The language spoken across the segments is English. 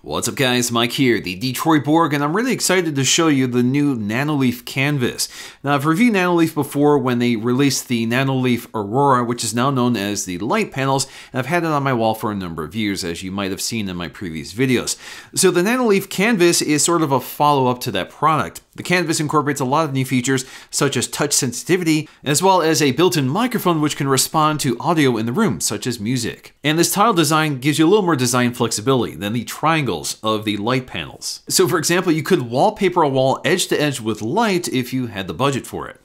What's up guys, Mike here, the Detroit Borg, and I'm really excited to show you the new Nanoleaf canvas. Now I've reviewed Nanoleaf before when they released the Nanoleaf Aurora, which is now known as the light panels, and I've had it on my wall for a number of years, as you might have seen in my previous videos. So the Nanoleaf canvas is sort of a follow-up to that product. The canvas incorporates a lot of new features such as touch sensitivity, as well as a built-in microphone which can respond to audio in the room, such as music. And this tile design gives you a little more design flexibility than the triangles of the light panels. So for example, you could wallpaper a wall edge to edge with light if you had the budget for it.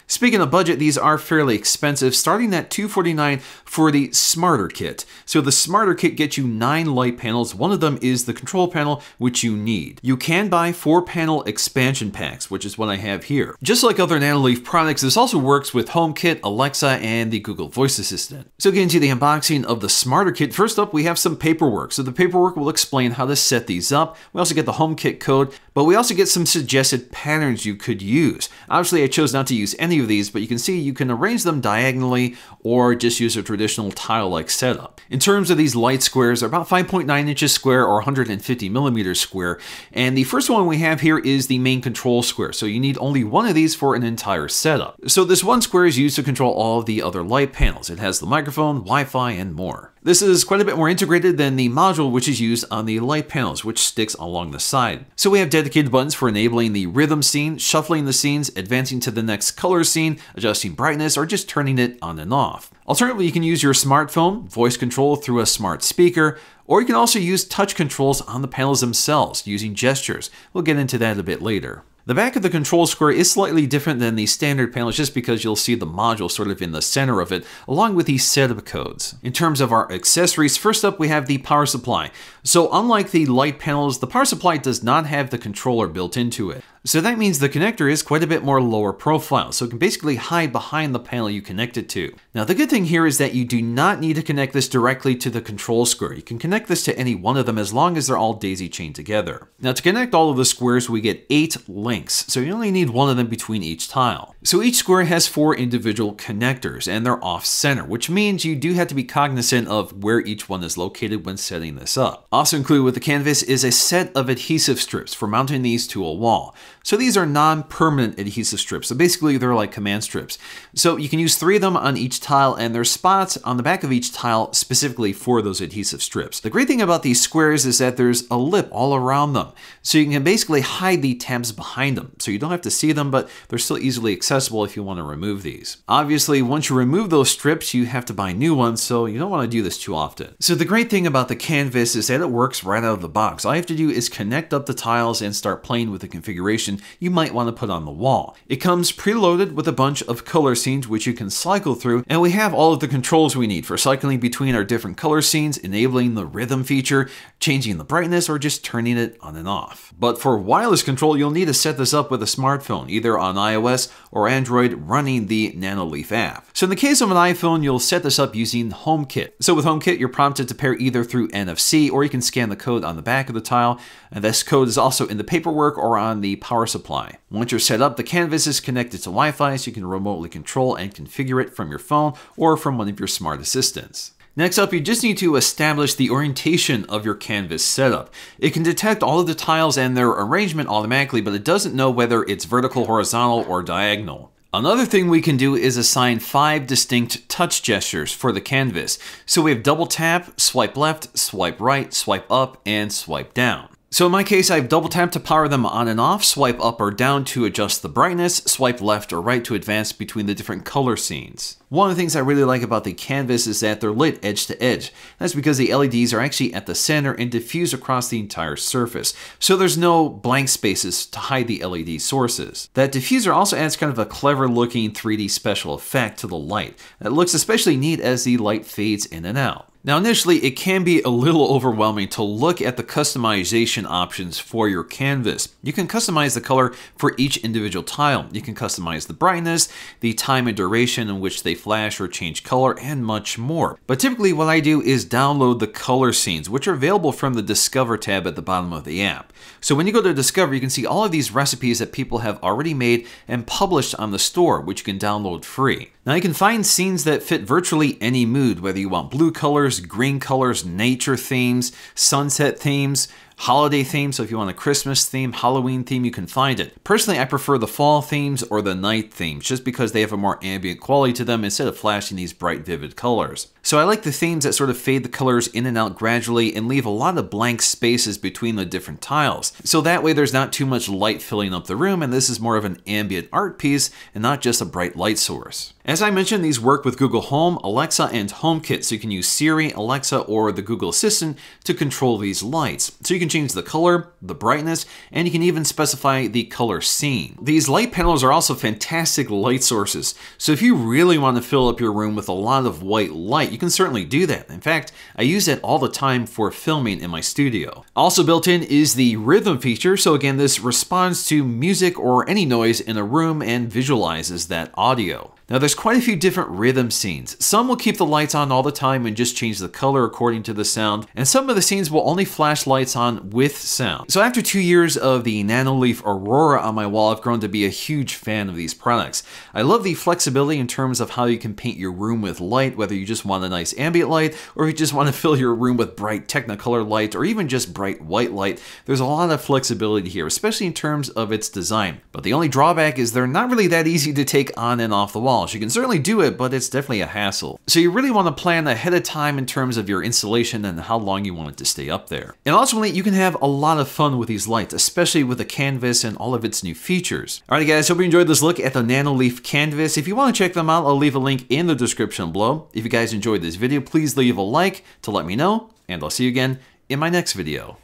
Speaking of budget, these are fairly expensive, starting at $249 for the Smarter Kit. So the Smarter Kit gets you 9 light panels. One of them is the control panel, which you need. You can buy 4-panel expansion packs, which is what I have here. Just like other Nanoleaf products, this also works with HomeKit, Alexa, and the Google Voice Assistant. So getting to the unboxing of the Smarter Kit, first up we have some paperwork. So the paperwork will explain how to set these up. We also get the HomeKit code, but we also get some suggested patterns you could use. Obviously I chose not to use any of these, but you can see you can arrange them diagonally or just use a traditional tile-like setup. In terms of these light squares, they're about 5.9 inches square or 150 millimeters square, and the first one we have here is the main control square, so you need only one of these for an entire setup. So this one square is used to control all of the other light panels. It has the microphone, Wi-Fi, and more. This is quite a bit more integrated than the module which is used on the light panels, which sticks along the side. So we have dedicated buttons for enabling the rhythm scene, shuffling the scenes, advancing to the next color scene, adjusting brightness, or just turning it on and off. Alternatively, you can use your smartphone, voice control through a smart speaker, or you can also use touch controls on the panels themselves using gestures. We'll get into that a bit later. The back of the control square is slightly different than the standard panels just because you'll see the module sort of in the center of it, along with these setup codes. In terms of our accessories, first up we have the power supply. So unlike the light panels, the power supply does not have the controller built into it. So that means the connector is quite a bit more lower profile, so it can basically hide behind the panel you connect it to. Now the good thing here is that you do not need to connect this directly to the control square. You can connect this to any one of them as long as they're all daisy chained together. Now to connect all of the squares we get 8 links, so you only need one of them between each tile. So each square has 4 individual connectors and they're off center, which means you do have to be cognizant of where each one is located when setting this up. Also included with the canvas is a set of adhesive strips for mounting these to a wall. So these are non-permanent adhesive strips. So basically they're like command strips. So you can use 3 of them on each tile, and there's spots on the back of each tile specifically for those adhesive strips. The great thing about these squares is that there's a lip all around them. So you can basically hide the tabs behind them. So you don't have to see them, but they're still easily accessible if you want to remove these. Obviously, once you remove those strips, you have to buy new ones, so you don't want to do this too often. So the great thing about the canvas is that it works right out of the box. All you have to do is connect up the tiles and start playing with the configuration you might want to put on the wall. It comes preloaded with a bunch of color scenes which you can cycle through, and we have all of the controls we need for cycling between our different color scenes, enabling the rhythm feature, changing the brightness, or just turning it on and off. But for wireless control, you'll need to set this up with a smartphone, either on iOS or Android running the Nanoleaf app. So in the case of an iPhone, you'll set this up using HomeKit. So with HomeKit, you're prompted to pair either through NFC, or you can scan the code on the back of the tile, and this code is also in the paperwork or on the power supply. Once you're set up, the canvas is connected to Wi-Fi, so you can remotely control and configure it from your phone or from one of your smart assistants. Next up, you just need to establish the orientation of your canvas setup. It can detect all of the tiles and their arrangement automatically, but it doesn't know whether it's vertical, horizontal, or diagonal. Another thing we can do is assign 5 distinct touch gestures for the canvas. So we have double tap, swipe left, swipe right, swipe up, and swipe down. So in my case, I've double tapped to power them on and off, swipe up or down to adjust the brightness, swipe left or right to advance between the different color scenes. One of the things I really like about the canvas is that they're lit edge to edge. That's because the LEDs are actually at the center and diffuse across the entire surface. So there's no blank spaces to hide the LED sources. That diffuser also adds kind of a clever looking 3D special effect to the light. That looks especially neat as the light fades in and out. Now initially, it can be a little overwhelming to look at the customization options for your canvas. You can customize the color for each individual tile. You can customize the brightness, the time and duration in which they flash or change color, and much more. But typically what I do is download the color scenes, which are available from the Discover tab at the bottom of the app. So when you go to Discover, you can see all of these recipes that people have already made and published on the store, which you can download free. Now you can find scenes that fit virtually any mood, whether you want blue colors, green colors, nature themes, sunset themes, holiday theme, so if you want a Christmas theme, Halloween theme, you can find it. Personally, I prefer the fall themes or the night themes, just because they have a more ambient quality to them instead of flashing these bright, vivid colors. So I like the themes that sort of fade the colors in and out gradually and leave a lot of blank spaces between the different tiles. So that way there's not too much light filling up the room, and this is more of an ambient art piece and not just a bright light source. As I mentioned, these work with Google Home, Alexa, and HomeKit, so you can use Siri, Alexa, or the Google Assistant to control these lights. So you can change the color, the brightness, and you can even specify the color scene. These light panels are also fantastic light sources, so if you really want to fill up your room with a lot of white light, you can certainly do that. In fact, I use it all the time for filming in my studio. Also built in is the rhythm feature, so again, this responds to music or any noise in a room and visualizes that audio. Now there's quite a few different rhythm scenes. Some will keep the lights on all the time and just change the color according to the sound, and some of the scenes will only flash lights on with sound. So after 2 years of the Nanoleaf Aurora on my wall, I've grown to be a huge fan of these products. I love the flexibility in terms of how you can paint your room with light, whether you just want a nice ambient light, or if you just want to fill your room with bright Technicolor light, or even just bright white light. There's a lot of flexibility here, especially in terms of its design. But the only drawback is they're not really that easy to take on and off the wall. You can certainly do it, but it's definitely a hassle. So you really want to plan ahead of time in terms of your installation and how long you want it to stay up there. And ultimately, you can have a lot of fun with these lights, especially with the Canvas and all of its new features. Alright guys, hope you enjoyed this look at the Nanoleaf Canvas. If you want to check them out, I'll leave a link in the description below. If you guys enjoyed this video, please leave a like to let me know, and I'll see you again in my next video.